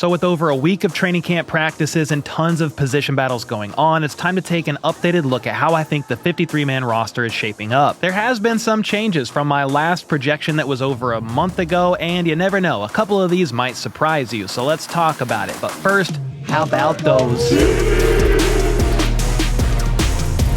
So with over a week of training camp practices and tons of position battles going on, it's time to take an updated look at how I think the 53-man roster is shaping up. There has been some changes from my last projection that was over a month ago, and you never know, a couple of these might surprise you, so let's talk about it. But first, how about those?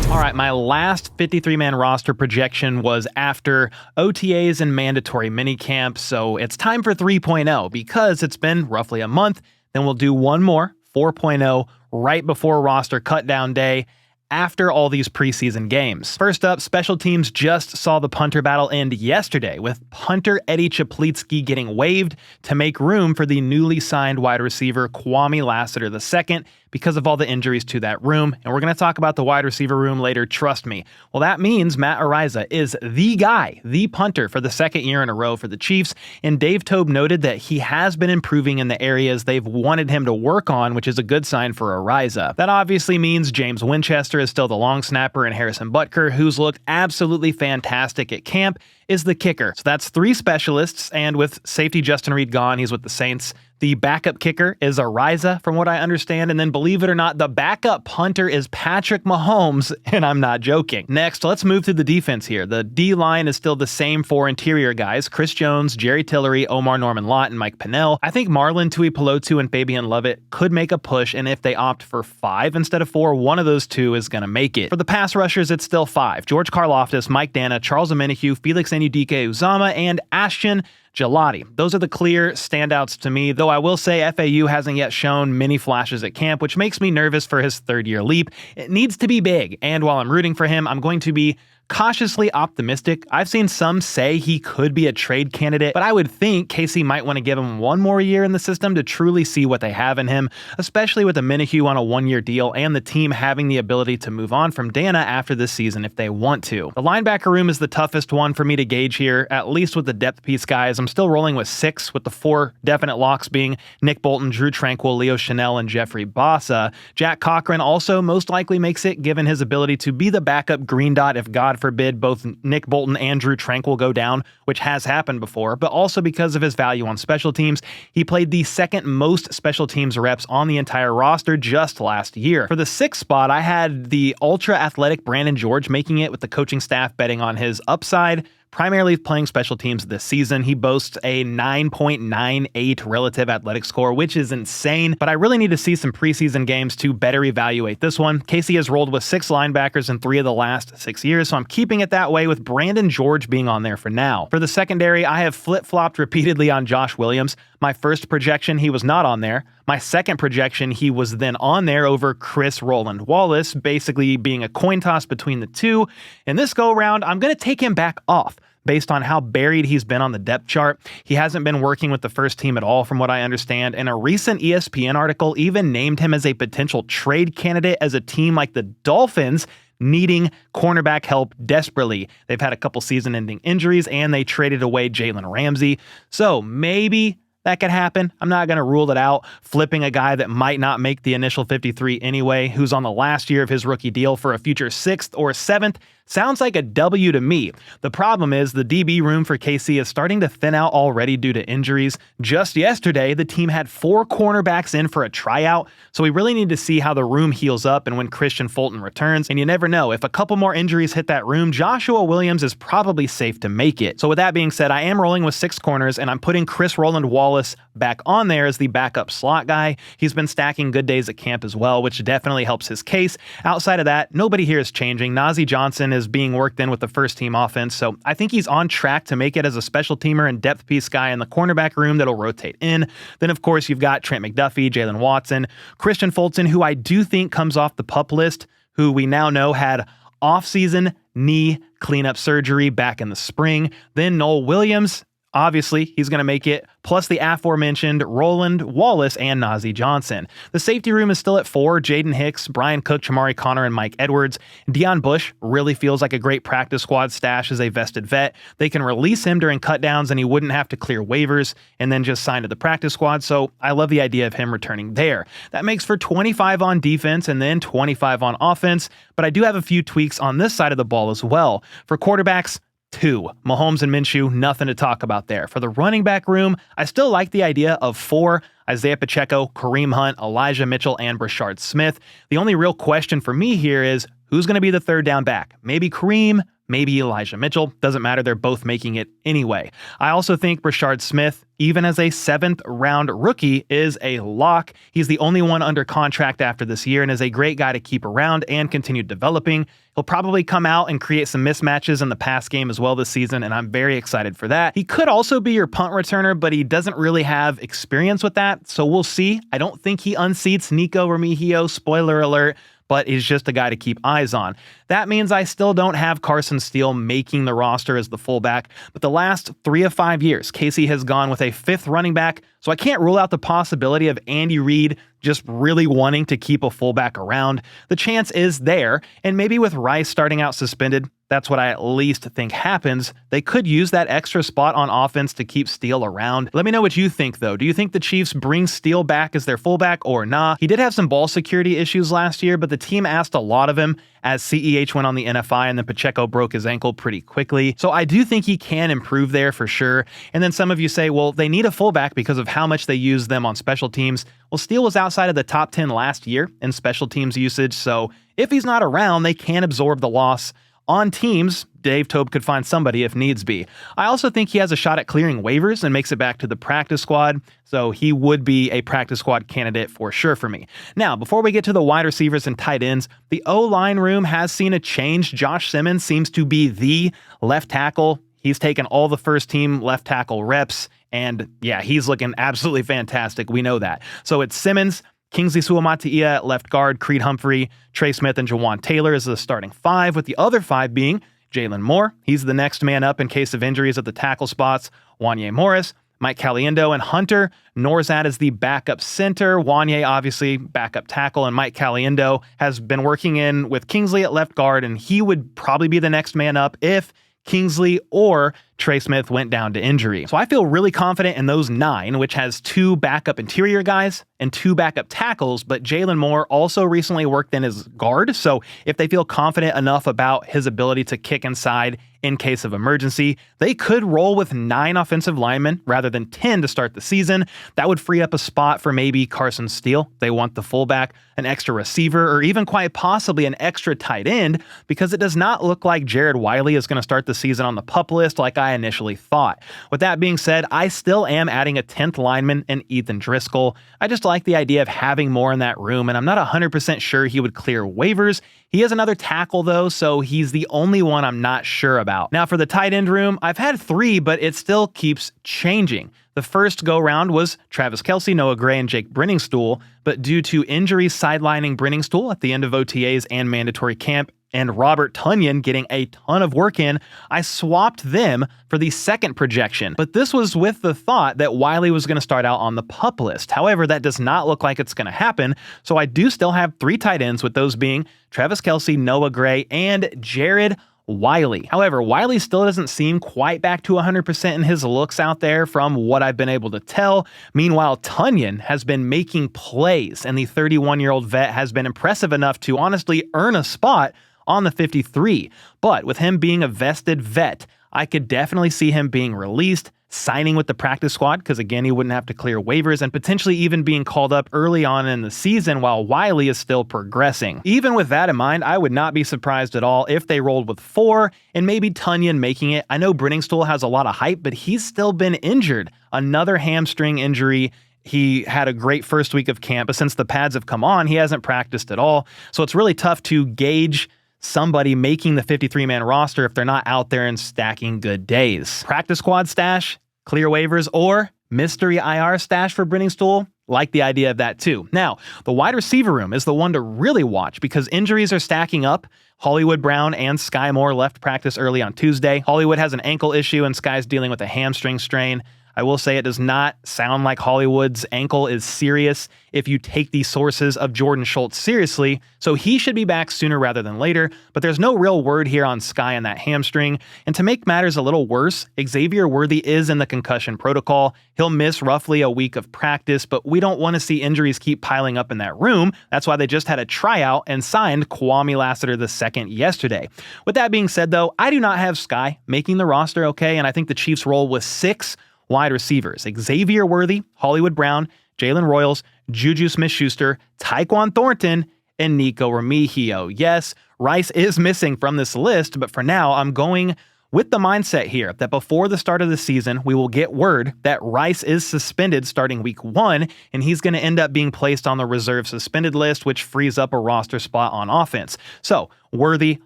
Alright, my last 53-man roster projection was after OTAs and mandatory minicamp, so it's time for 3.0 because it's been roughly a month. Then we'll do one more, 4.0, right before roster cutdown day, after all these preseason games. First up, special teams just saw the punter battle end yesterday, with punter Eddie Chaplitsky getting waived to make room for the newly signed wide receiver Kwame Lassiter II because of all the injuries to that room, and we're going to talk about the wide receiver room later, trust me. Well, that means Matt Araiza is the guy, the punter for the second year in a row for the Chiefs, and Dave Toub noted that he has been improving in the areas they've wanted him to work on, which is a good sign for Araiza. That obviously means James Winchester is still the long snapper, and Harrison Butker, who's looked absolutely fantastic at camp, is the kicker. So that's three specialists, and with safety Justin Reed gone, he's with the Saints. The backup kicker is Araiza, from what I understand, and then believe it or not, the backup punter is Patrick Mahomes, and I'm not joking. Next, let's move to the defense here. The D-line is still the same four interior guys: Chris Jones, Jerry Tillery, Omar Norman-Lott, and Mike Pennell. I think Marlon Tuipulotu and Fabian Lovett could make a push, and if they opt for 5 instead of 4, one of those two is going to make it. For the pass rushers, it's still 5: George Karlaftis, Mike Dana, Charles Omenihu, Felix Anudike-Uzama, and Ashton Gelati. Those are the clear standouts to me, though I will say FAU hasn't yet shown many flashes at camp, which makes me nervous for his third-year leap. It needs to be big, and while I'm rooting for him, I'm going to be cautiously optimistic. I've seen some say he could be a trade candidate, but I would think Casey might want to give him one more year in the system to truly see what they have in him, especially with Omenihu on a 1-year deal and the team having the ability to move on from Dana after this season if they want to. The linebacker room is the toughest one for me to gauge here, at least with the depth piece guys. I'm still rolling with 6, with the 4 definite locks being Nick Bolton, Drew Tranquill, Leo Chanel, and Jeffrey Bossa. Jack Cochran also most likely makes it, given his ability to be the backup green dot if God forbid both Nick Bolton and Drew Tranquill go down, which has happened before, but also because of his value on special teams. He played the second most special teams reps on the entire roster just last year. For the 6th spot, I had the ultra-athletic Brandon George making it, with the coaching staff betting on his upside, primarily playing special teams this season. He boasts a 9.98 relative athletic score, which is insane, but I really need to see some preseason games to better evaluate this one. Casey has rolled with 6 linebackers in 3 of the last 6 years, so I'm keeping it that way with Brandon George being on there for now. For the secondary, I have flip-flopped repeatedly on Josh Williams. My first projection, he was not on there. My second projection, he was then on there over Chris Roland Wallace, basically being a coin toss between the two. And this go-round, I'm going to take him back off based on how buried he's been on the depth chart. He hasn't been working with the first team at all, from what I understand, and a recent ESPN article even named him as a potential trade candidate as a team like the Dolphins needing cornerback help desperately. They've had a couple season-ending injuries, and they traded away Jalen Ramsey. So maybe that could happen. I'm not going to rule it out. Flipping a guy that might not make the initial 53 anyway, who's on the last year of his rookie deal for a future 6th or 7th, sounds like a W to me. The problem is the DB room for KC is starting to thin out already due to injuries. Just yesterday, the team had 4 cornerbacks in for a tryout, so we really need to see how the room heals up and when Christian Fulton returns. And you never know, if a couple more injuries hit that room, Joshua Williams is probably safe to make it. So with that being said, I am rolling with 6 corners, and I'm putting Chris Roland Wallace back on there as the backup slot guy. He's been stacking good days at camp as well, which definitely helps his case. Outside of that, nobody here is changing. Najee Johnson is being worked in with the first team offense, so I think he's on track to make it as a special teamer and depth piece guy in the cornerback room that'll rotate in. Then of course you've got Trent McDuffie, Jalen Watson, Christian Fulton, who I do think comes off the PUP list, who we now know had off-season knee cleanup surgery back in the spring. Then Noel Williams, obviously, he's going to make it, plus the aforementioned Roland Wallace and Najee Johnson. The safety room is still at 4, Jaden Hicks, Brian Cook, Chamari Connor, and Mike Edwards. Deion Bush really feels like a great practice squad stash as a vested vet. They can release him during cutdowns and he wouldn't have to clear waivers and then just sign to the practice squad, so I love the idea of him returning there. That makes for 25 on defense and then 25 on offense, but I do have a few tweaks on this side of the ball as well. For quarterbacks, 2. Mahomes and Minshew, nothing to talk about there. For the running back room, I still like the idea of 4. Isaiah Pacheco, Kareem Hunt, Elijah Mitchell, and Brashard Smith. The only real question for me here is who's going to be the third down back? Maybe Kareem, maybe Elijah Mitchell. Doesn't matter, they're both making it anyway. I also think Brashard Smith, even as a 7th round rookie, is a lock. He's the only one under contract after this year and is a great guy to keep around and continue developing. He'll probably come out and create some mismatches in the pass game as well this season, and I'm very excited for that. He could also be your punt returner, but he doesn't really have experience with that, so we'll see. I don't think he unseats Nico Remigio, spoiler alert, but he's just a guy to keep eyes on. That means I still don't have Carson Steele making the roster as the fullback, but the last 3 of 5 years, Casey has gone with a 5th running back, so I can't rule out the possibility of Andy Reid just really wanting to keep a fullback around. The chance is there, and maybe with Rice starting out suspended, that's what I at least think happens. They could use that extra spot on offense to keep Steele around. Let me know what you think, though. Do you think the Chiefs bring Steele back as their fullback or nah? He did have some ball security issues last year, but the team asked a lot of him as CEH went on the NFI, and then Pacheco broke his ankle pretty quickly. So I do think he can improve there for sure. And then some of you say, well, they need a fullback because of how much they use them on special teams. Well, Steele was outside of the top 10 last year in special teams usage, so if he's not around, they can absorb the loss. On teams, Dave Toub could find somebody if needs be. I also think he has a shot at clearing waivers and makes it back to the practice squad, so he would be a practice squad candidate for sure for me. Now, before we get to the wide receivers and tight ends, the O-line room has seen a change. Josh Simmons seems to be the left tackle. He's taken all the first team left tackle reps, and yeah, he's looking absolutely fantastic. We know that. So it's Simmons, Kingsley Suamataia at left guard, Creed Humphrey, Trey Smith, and Jawan Taylor as the starting 5, with the other 5 being Jalen Moore. He's the next man up in case of injuries at the tackle spots. Wanye Morris, Mike Caliendo, and Hunter Norzad is the backup center. Wanye, obviously, backup tackle, and Mike Caliendo has been working in with Kingsley at left guard, and he would probably be the next man up if Kingsley or Trey Smith went down to injury. So I feel really confident in those 9, which has 2 backup interior guys and 2 backup tackles, but Jalen Moore also recently worked in his guard, so if they feel confident enough about his ability to kick inside in case of emergency, they could roll with 9 offensive linemen rather than 10 to start the season. That would free up a spot for maybe Carson Steele. They want the fullback, an extra receiver, or even quite possibly an extra tight end, because it does not look like Jared Wiley is going to start the season on the PUP list like I initially thought. With that being said, I still am adding a 10th lineman in Ethan Driscoll. I just like the idea of having more in that room, and I'm not 100% sure he would clear waivers. He is another tackle, though, so he's the only one I'm not sure about. Now, for the tight end room, I've had 3, but it still keeps changing. The first go-round was Travis Kelce, Noah Gray, and Jake Brenningstool, but due to injuries sidelining Brenningstool at the end of OTAs and mandatory camp, and Robert Tonyan getting a ton of work in, I swapped them for the second projection. But this was with the thought that Wiley was going to start out on the PUP list. However, that does not look like it's going to happen, so I do still have 3 tight ends, with those being Travis Kelce, Noah Gray, and Jared Wiley. However, Wiley still doesn't seem quite back to 100% in his looks out there from what I've been able to tell. Meanwhile, Tonyan has been making plays, and the 31-year-old vet has been impressive enough to honestly earn a spot on the 53. But with him being a vested vet, I could definitely see him being released, signing with the practice squad, because again, he wouldn't have to clear waivers, and potentially even being called up early on in the season while Wiley is still progressing. Even with that in mind, I would not be surprised at all if they rolled with 4 and maybe Tonyan making it. I know Brenningstool has a lot of hype, but he's still been injured. Another hamstring injury. He had a great first week of camp, but since the pads have come on, he hasn't practiced at all. So it's really tough to gauge somebody making the 53-man roster if they're not out there and stacking good days. Practice squad stash, clear waivers, or mystery IR stash for Brenningstool? Like the idea of that too. Now, the wide receiver room is the one to really watch because injuries are stacking up. Hollywood Brown and Sky Moore left practice early on Tuesday. Hollywood has an ankle issue and Sky's dealing with a hamstring strain. I will say it does not sound like Hollywood's ankle is serious if you take the sources of Jordan Schultz seriously, so he should be back sooner rather than later, but there's no real word here on Sky and that hamstring. And to make matters a little worse, Xavier Worthy is in the concussion protocol. He'll miss roughly a week of practice, but we don't want to see injuries keep piling up in that room. That's why they just had a tryout and signed Kwame Lassiter II yesterday. With that being said, though, I do not have Sky making the roster, okay? And I think the Chiefs roll with 6 wide receivers: Xavier Worthy, Hollywood Brown, Jalen Royals, Juju Smith-Schuster, Tyquan Thornton, and Nico Remigio. Yes, Rice is missing from this list, but for now, I'm going with the mindset here that before the start of the season, we will get word that Rice is suspended starting week 1, and he's going to end up being placed on the reserve suspended list, which frees up a roster spot on offense. So Worthy,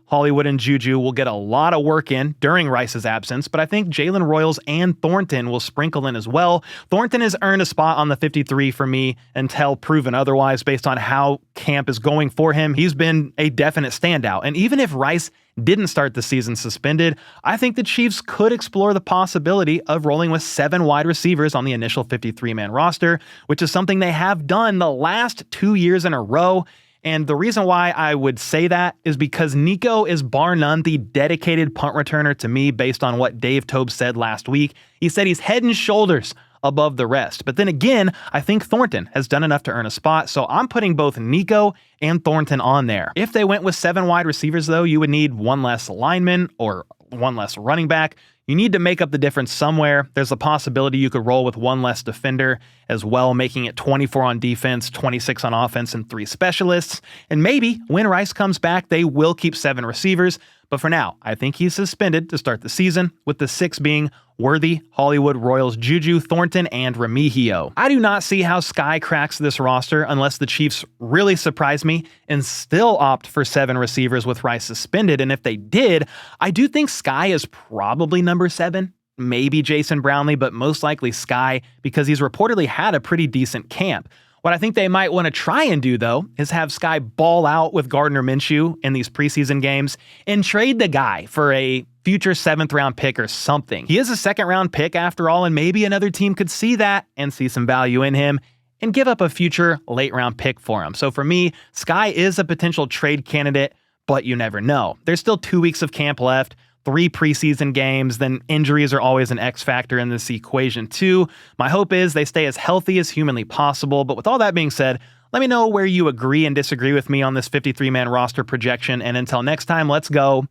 Hollywood, and Juju will get a lot of work in during Rice's absence, but I think Jalen Royals and Thornton will sprinkle in as well. Thornton has earned a spot on the 53 for me until proven otherwise based on how camp is going for him. He's been a definite standout, and even if Rice didn't start the season suspended, I think the Chiefs could explore the possibility of rolling with 7 wide receivers on the initial 53-man roster, which is something they have done the last 2 years in a row. And the reason why I would say that is because Nico is bar none the dedicated punt returner to me based on what Dave Tobe said last week. He said he's head and shoulders above the rest. But then again, I think Thornton has done enough to earn a spot, so I'm putting both Nico and Thornton on there. If they went with 7 wide receivers, though, you would need 1 less lineman or 1 less running back. You need to make up the difference somewhere. There's a possibility you could roll with 1 less defender as well, making it 24 on defense, 26 on offense, and 3 specialists. And maybe when Rice comes back, they will keep 7 receivers. But for now, I think he's suspended to start the season, with the 6 being Worthy, Hollywood, Royals, Juju, Thornton, and Remigio. I do not see how Sky cracks this roster unless the Chiefs really surprise me and still opt for 7 receivers with Rice suspended. And if they did, I do think Sky is probably number 7. Maybe Jason Brownlee, but most likely Sky because he's reportedly had a pretty decent camp. What I think they might want to try and do, though, is have Sky ball out with Gardner Minshew in these preseason games and trade the guy for a future 7th-round pick or something. He is a 2nd-round pick after all, and maybe another team could see that and see some value in him and give up a future late-round pick for him. So for me, Sky is a potential trade candidate, but you never know. There's still 2 weeks of camp left, 3 preseason games, then injuries are always an X factor in this equation too. My hope is they stay as healthy as humanly possible, but with all that being said, let me know where you agree and disagree with me on this 53-man roster projection, and until next time, let's go.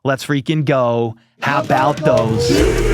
Let's freaking go. How about those?